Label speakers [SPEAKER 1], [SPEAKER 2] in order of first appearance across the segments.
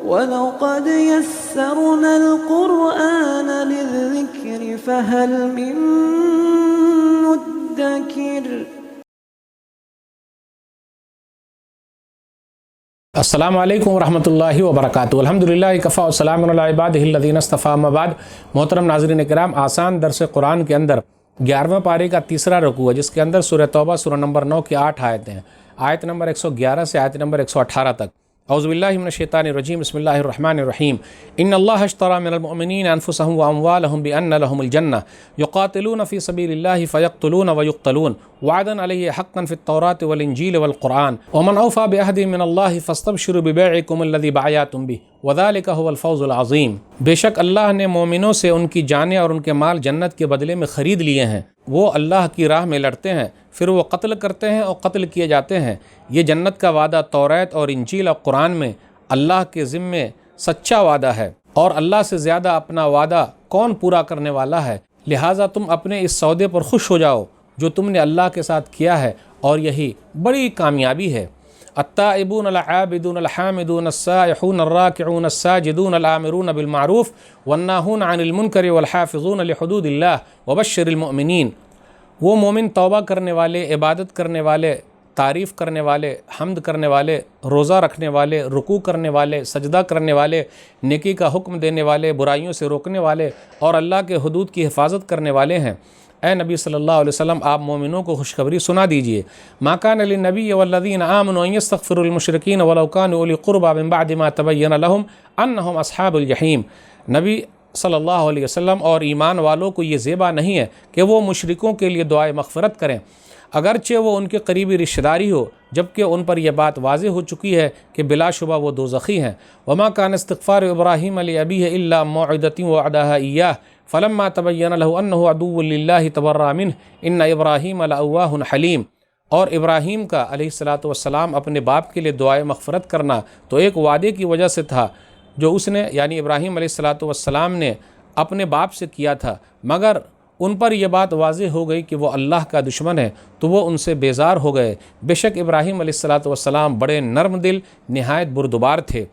[SPEAKER 1] وَلَقَدْ يَسَّرْنَا الْقُرْآنَ لِلذِّكْرِ فَهَلْ مِن مُّدَّكِرٍ۔
[SPEAKER 2] السلام علیکم ورحمۃ اللہ وبرکاتہ۔ الحمدللہ کفا والسلام علی عبادہ الذین اصطفیٰ، اما بعد۔ محترم ناظرین کرام، آسان درس قرآن کے اندر 11ویں پارے کا تیسرا رکوع ہے، جس کے اندر سورہ توبہ سورہ نمبر 9 کی 8 آیتیں ہیں، آیت نمبر 111 سے آیت نمبر 118 تک۔ اعوذ باللہ من الشیطان الرجیم، بسم اللہ الرحمن الرحیم۔ ان اللہ اشتری من المؤمنین انفسهم واموالهم بان لهم الجنہ یقاتلون فی سبیل اللہ فیقتلون ویقتلون وعدا علیہ حقا فی التوراۃ والانجیل والقرآن ومن اوفی بعہدہ من اللہ فاستبشروا ببیعکم الذی بایعتم بہ وذلک هو الفوز العظیم۔ بے شک اللہ نے مومنوں سے ان کی جانیں اور ان کے مال جنت کے بدلے میں خرید لیے ہیں۔ وہ اللہ کی راہ میں لڑتے ہیں، پھر وہ قتل کرتے ہیں اور قتل کیے جاتے ہیں۔ یہ جنت کا وعدہ توریت اور انجیل اور قرآن میں اللہ کے ذمے سچا وعدہ ہے، اور اللہ سے زیادہ اپنا وعدہ کون پورا کرنے والا ہے؟ لہٰذا تم اپنے اس سودے پر خوش ہو جاؤ جو تم نے اللہ کے ساتھ کیا ہے، اور یہی بڑی کامیابی ہے۔ التائبون العابدون الحامدون السائحون الراکعون الساجدون الآمرون بالمعروف والناہون عن المنکر والحافظون لحدود اللہ وبشر المؤمنین۔ وہ مومن توبہ کرنے والے، عبادت کرنے والے، تعریف کرنے والے، حمد کرنے والے، روزہ رکھنے والے، رکوع کرنے والے، سجدہ کرنے والے، نیکی کا حکم دینے والے، برائیوں سے روکنے والے، اور اللہ کے حدود کی حفاظت کرنے والے ہیں۔ اے نبی صلی اللہ علیہ وسلم، آپ مومنوں کو خوشخبری سنا دیجئے۔ ما کان للنبی والذین آمنوا ان یستغفروا للمشرکین ولو کانوا اولی قربی من بعد ما تبین لهم انہم اصحاب الجحیم۔ نبی صلی اللہ علیہ وسلم اور ایمان والوں کو یہ زیبا نہیں ہے کہ وہ مشرکوں کے لیے دعائے مغفرت کریں، اگرچہ وہ ان کے قریبی رشتہ داری ہو، جبکہ ان پر یہ بات واضح ہو چکی ہے کہ بلا شبہ وہ دوزخی ہیں۔ وما کان استغفار ابراہیم لابیہ الا موعدۃ وعدہا ایاہ فلما تبین لہ انہ عدو للہ تبرأ منہ ان ابراہیم لأواہ حلیم۔ اور ابراہیم کا علیہ السلام اپنے باپ کے لیے دعائے مغفرت کرنا تو ایک وعدے کی وجہ سے تھا جو اس نے، یعنی ابراہیم علیہ السلام نے اپنے باپ سے کیا تھا، مگر ان پر یہ بات واضح ہو گئی کہ وہ اللہ کا دشمن ہے تو وہ ان سے بیزار ہو گئے۔ بے شک ابراہیم علیہ السلام بڑے نرم دل، نہایت بردبار تھے۔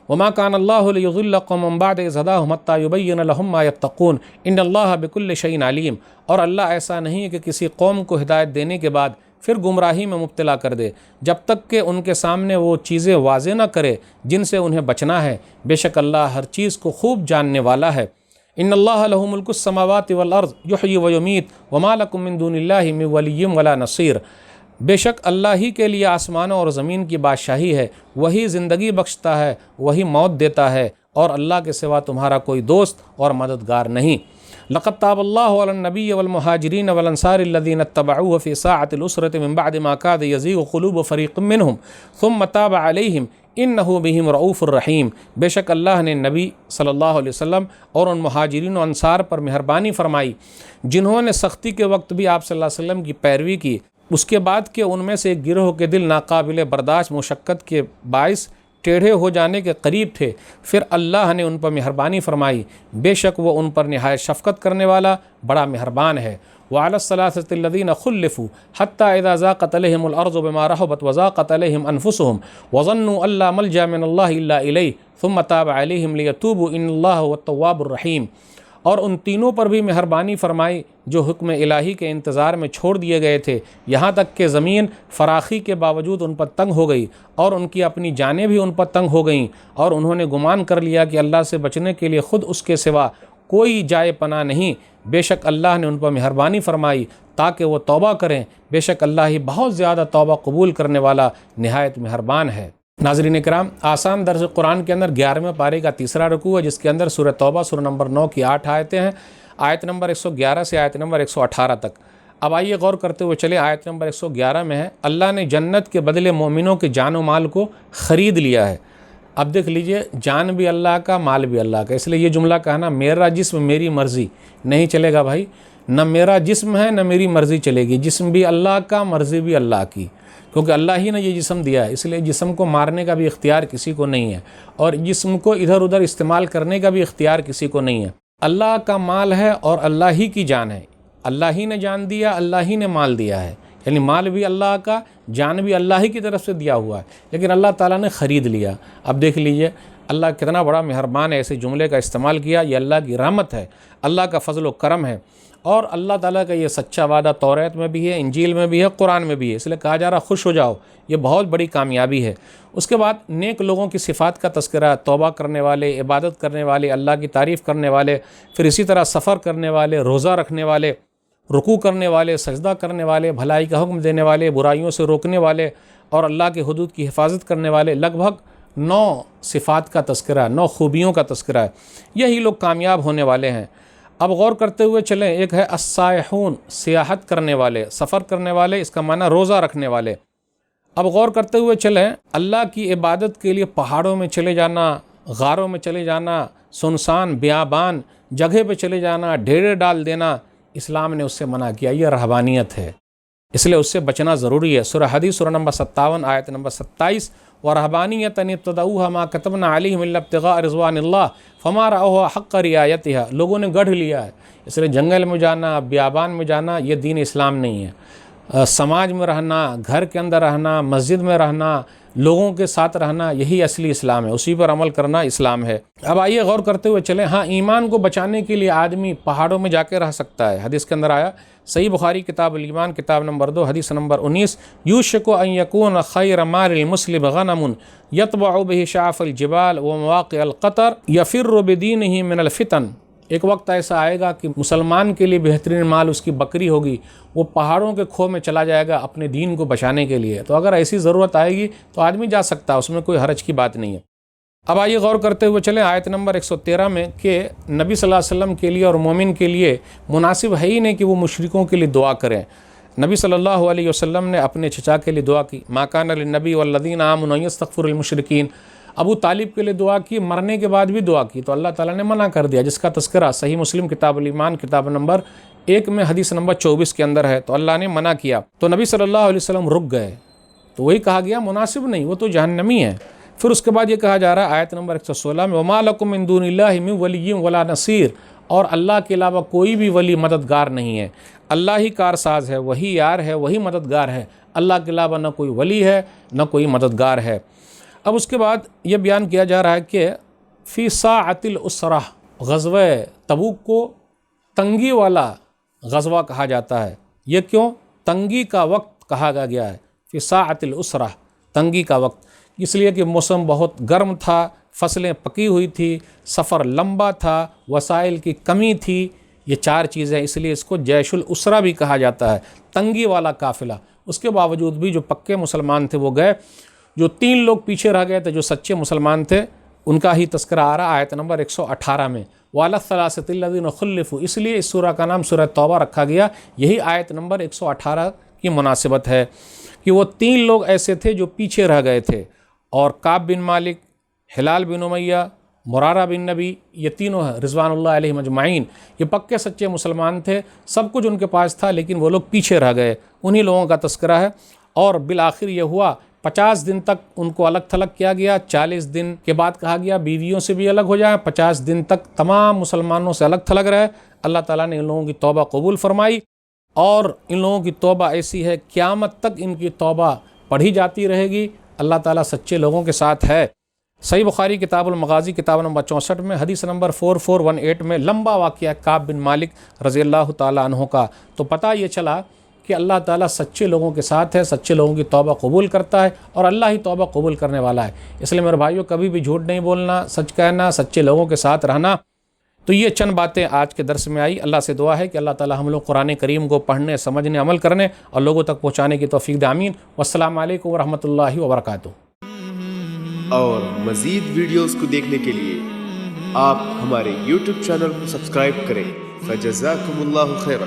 [SPEAKER 2] وما کان اللہ لیضل قوما بعد اذ ہداہم حتی یبین لہم ما یتقون ان اللہ بکل شیء علیم۔ اور اللہ ایسا نہیں ہے کہ کسی قوم کو ہدایت دینے کے بعد پھر گمراہی میں مبتلا کر دے، جب تک کہ ان کے سامنے وہ چیزیں واضح نہ کرے جن سے انہیں بچنا ہے۔ بے شک اللہ ہر چیز کو خوب جاننے والا ہے۔ ان اللہ لہ ملک السماوات والارض یحیی ویمیت وما لکم من دون اللہ من ولی ولا نصیر۔ بے شک اللہ ہی کے لیے آسمانوں اور زمین کی بادشاہی ہے، وہی زندگی بخشتا ہے، وہی موت دیتا ہے، اور اللہ کے سوا تمہارا کوئی دوست اور مددگار نہیں۔ لقد تاب اللہ علی النبی والمہاجرین والانصار الذین اتبعوه فی ساعة العسرة من بعد ما کاد یزیغ قلوب فریق منہم ثم تاب علیہم انہ بہم رؤوف الرحیم۔ بے شک اللہ نے نبی صلی اللہ علیہ وسلم اور ان مہاجرین و انصار پر مہربانی فرمائی جنہوں نے سختی کے وقت بھی آپ صلی اللہ علیہ وسلم کی پیروی کی، اس کے بعد کہ ان میں سے ایک گروہ کے دل ناقابل برداشت مشقت کے باعث ٹیڑھے ہو جانے کے قریب تھے، پھر اللہ نے ان پر مہربانی فرمائی۔ بے شک وہ ان پر نہایت شفقت کرنے والا بڑا مہربان ہے۔ وعلی الثلاثة الذین خلفوا حتی اذا ضاقت علیہم الارض بما رحبت وضاقت علیہم انفسهم وظنوا ان لا ملجا من اللہ الا الیہ ثم تاب علیہم لیتوبوا ان اللہ هو التواب الرحیم۔ اور ان تینوں پر بھی مہربانی فرمائی جو حکم الہی کے انتظار میں چھوڑ دیے گئے تھے، یہاں تک کہ زمین فراخی کے باوجود ان پر تنگ ہو گئی، اور ان کی اپنی جانیں بھی ان پر تنگ ہو گئیں، اور انہوں نے گمان کر لیا کہ اللہ سے بچنے کے لیے خود اس کے سوا کوئی جائے پناہ نہیں۔ بے شک اللہ نے ان پر مہربانی فرمائی تاکہ وہ توبہ کریں۔ بے شک اللہ ہی بہت زیادہ توبہ قبول کرنے والا نہایت مہربان ہے۔ ناظرین کرام، آسان درس قرآن کے اندر 11ویں پارے کا تیسرا رکوع ہے، جس کے اندر سورہ توبہ سورہ نمبر 9 کی 8 آیتیں ہیں، آیت نمبر 111 سے آیت نمبر 118 تک۔ اب آئیے غور کرتے ہوئے چلے، آیت نمبر 111 میں ہے اللہ نے جنت کے بدلے مومنوں کے جان و مال کو خرید لیا ہے۔ اب دیکھ لیجئے، جان بھی اللہ کا، مال بھی اللہ کا، اس لیے یہ جملہ کہنا میرا جسم میری مرضی نہیں چلے گا بھائی، نہ میرا جسم ہے نہ میری مرضی چلے گی، جسم بھی اللہ کا، مرضی بھی اللہ کی، کیونکہ اللہ ہی نے یہ جسم دیا ہے، اس لیے جسم کو مارنے کا بھی اختیار کسی کو نہیں ہے، اور جسم کو ادھر ادھر استعمال کرنے کا بھی اختیار کسی کو نہیں ہے۔ اللہ کا مال ہے اور اللہ ہی کی جان ہے، اللہ ہی نے جان دیا، اللہ ہی نے مال دیا ہے، یعنی مال بھی اللہ کا، جان بھی اللہ ہی کی طرف سے دیا ہوا ہے، لیکن اللہ تعالیٰ نے خرید لیا۔ اب دیکھ لیجئے اللہ کتنا بڑا مہربان ہے، ایسے جملے کا استعمال کیا، یہ اللہ کی رحمت ہے، اللہ کا فضل و کرم ہے، اور اللہ تعالیٰ کا یہ سچا وعدہ توریت میں بھی ہے، انجیل میں بھی ہے، قرآن میں بھی ہے، اس لیے کہا جا رہا خوش ہو جاؤ، یہ بہت بڑی کامیابی ہے۔ اس کے بعد نیک لوگوں کی صفات کا تذکرہ، توبہ کرنے والے، عبادت کرنے والے، اللہ کی تعریف کرنے والے، پھر اسی طرح سفر کرنے والے، روزہ رکھنے والے، رکوع کرنے والے، سجدہ کرنے والے، بھلائی کا حکم دینے والے، برائیوں سے روکنے والے، اور اللہ کے حدود کی حفاظت کرنے والے، لگ بھگ 9 صفات کا تذکرہ، 9 خوبیوں کا تذکرہ ہے۔ یہی لوگ کامیاب ہونے والے ہیں۔ اب غور کرتے ہوئے چلیں، ایک ہے السائحون، سیاحت کرنے والے، سفر کرنے والے، اس کا معنی روزہ رکھنے والے۔ اب غور کرتے ہوئے چلیں، اللہ کی عبادت کے لیے پہاڑوں میں چلے جانا، غاروں میں چلے جانا، سنسان بیابان جگہ پہ چلے جانا، ڈھیرے ڈال دینا، اسلام نے اس سے منع کیا، یہ رہبانیت ہے، اس لیے اس سے بچنا ضروری ہے۔ سورہ حدیث سورہ نمبر 57 آیت نمبر 27، وَرَهْبَانِيَّةً ابْتَدَعُوهَا مَا كَتَبْنَا عَلَيْهِمْ إِلَّا ابْتِغَاءَ رِضْوَانِ اللَّهِ فَمَا رَأَوْهَا حَقَّ رِعَایَتِهَا، لوگوں نے گڑھ لیا ہے، اس لیے جنگل میں جانا، بیابان میں جانا، یہ دین اسلام نہیں ہے۔ سماج میں رہنا، گھر کے اندر رہنا، مسجد میں رہنا، لوگوں کے ساتھ رہنا، یہی اصلی اسلام ہے، اسی پر عمل کرنا اسلام ہے۔ اب آئیے غور کرتے ہوئے چلیں، ہاں ایمان کو بچانے کے لیے آدمی پہاڑوں میں جا کے رہ سکتا ہے۔ حدیث کے اندر آیا، صحیح بخاری کتاب الایمان کتاب نمبر 2 حدیث نمبر 19، یوشک ان یکون خیر مال المسلم غنم یتبع به شعف الجبال ومواقع القطر یفر بدینہ من الفتن، ایک وقت ایسا آئے گا کہ مسلمان کے لیے بہترین مال اس کی بکری ہوگی، وہ پہاڑوں کے کھو میں چلا جائے گا اپنے دین کو بچانے کے لیے۔ تو اگر ایسی ضرورت آئے گی تو آدمی جا سکتا ہے، اس میں کوئی حرج کی بات نہیں ہے۔ اب آئیے غور کرتے ہوئے چلیں آیت نمبر 113 میں کہ نبی صلی اللہ علیہ وسلم کے لیے اور مومن کے لیے مناسب ہے ہی نہیں کہ وہ مشرکوں کے لیے دعا کریں۔ نبی صلی اللہ علیہ وسلم نے اپنے چچا کے لیے دعا کی، ما کان للنبی والذین آمنوا ان یستغفروا للمشرکین، ابو طالب کے لیے دعا کی، مرنے کے بعد بھی دعا کی، تو اللہ تعالیٰ نے منع کر دیا، جس کا تذکرہ صحیح مسلم کتاب الایمان کتاب نمبر 1 میں حدیث نمبر 24 کے اندر ہے، تو اللہ نے منع کیا، تو نبی صلی اللہ علیہ وسلم رک گئے، تو وہی کہا گیا مناسب نہیں، وہ تو جہنمی ہے۔ پھر اس کے بعد یہ کہا جا رہا ہے آیت نمبر 116 میں، وَمَا لَكُم مِّن دُونِ اللَّهِ مِن وَلِيٍّ وَلَا نَصِيرٍ، اور اللہ کے علاوہ کوئی بھی ولی مددگار نہیں ہے، اللہ ہی کارساز ہے، وہی یار ہے، وہی مددگار ہے، اللہ کے علاوہ نہ کوئی ولی ہے نہ کوئی مددگار ہے۔ اب اس کے بعد یہ بیان کیا جا رہا ہے کہ فی ساعۃ العسرہ، غزوہ تبوک کو تنگی والا غزوہ کہا جاتا ہے۔ یہ کیوں؟ تنگی کا وقت کہا گیا ہے، فی ساعۃ العسرہ، تنگی کا وقت، اس لیے کہ موسم بہت گرم تھا، فصلیں پکی ہوئی تھی، سفر لمبا تھا، وسائل کی کمی تھی، یہ 4 چیزیں، اس لیے اس کو جیش العسرہ بھی کہا جاتا ہے، تنگی والا قافلہ۔ اس کے باوجود بھی جو پکے مسلمان تھے وہ گئے، جو 3 لوگ پیچھے رہ گئے تھے جو سچے مسلمان تھے ان کا ہی تذکرہ آ رہا آیت نمبر 118 میں، وَعَلَى الثَّلَاثَةِ الَّذِينَ خُلِّفُوا، اس لیے اس سورہ کا نام سورہ توبہ رکھا گیا، یہی آیت نمبر 118 کی مناسبت ہے کہ وہ 3 لوگ ایسے تھے جو پیچھے رہ گئے تھے، اور کعب بن مالک، ہلال بن امیہ، مرارہ بن نبی، یہ تینوں ہیں رضوان اللہ علیہم اجمعین، یہ پکے سچے مسلمان تھے، سب کچھ ان کے پاس تھا، لیکن وہ لوگ پیچھے رہ گئے، انہی لوگوں کا تذکرہ ہے۔ اور بالآخر یہ ہوا 50 دن تک ان کو الگ تھلگ کیا گیا، 40 دن کے بعد کہا گیا بیویوں سے بھی الگ ہو جائیں، 50 دن تک تمام مسلمانوں سے الگ تھلگ رہے۔ اللہ تعالیٰ نے ان لوگوں کی توبہ قبول فرمائی، اور ان لوگوں کی توبہ ایسی ہے قیامت تک ان کی توبہ پڑھی جاتی رہے گی، اللہ تعالیٰ سچے لوگوں کے ساتھ ہے۔ صحیح بخاری کتاب المغازی کتاب نمبر 64 میں حدیث نمبر 4418 میں لمبا واقعہ کعب بن مالک رضی اللہ تعالیٰ عنہ کا، تو پتہ یہ چلا کہ اللہ تعالیٰ سچے لوگوں کے ساتھ ہے، سچے لوگوں کی توبہ قبول کرتا ہے، اور اللہ ہی توبہ قبول کرنے والا ہے۔ اس لیے میرے بھائیوں، کبھی بھی جھوٹ نہیں بولنا، سچ کہنا، سچے لوگوں کے ساتھ رہنا۔ تو یہ چند باتیں آج کے درس میں آئی۔ اللہ سے دعا ہے کہ اللہ تعالیٰ ہم لوگ قرآن کریم کو پڑھنے، سمجھنے، عمل کرنے اور لوگوں تک پہنچانے کی توفیق دے، آمین۔ والسلام علیکم ورحمۃ اللہ وبرکاتہ۔
[SPEAKER 3] اور مزید ویڈیوز کو دیکھنے کے لیے آپ ہمارے YouTube چینل کو سبسکرائب کریں۔ فجزاکم اللہ خیرا۔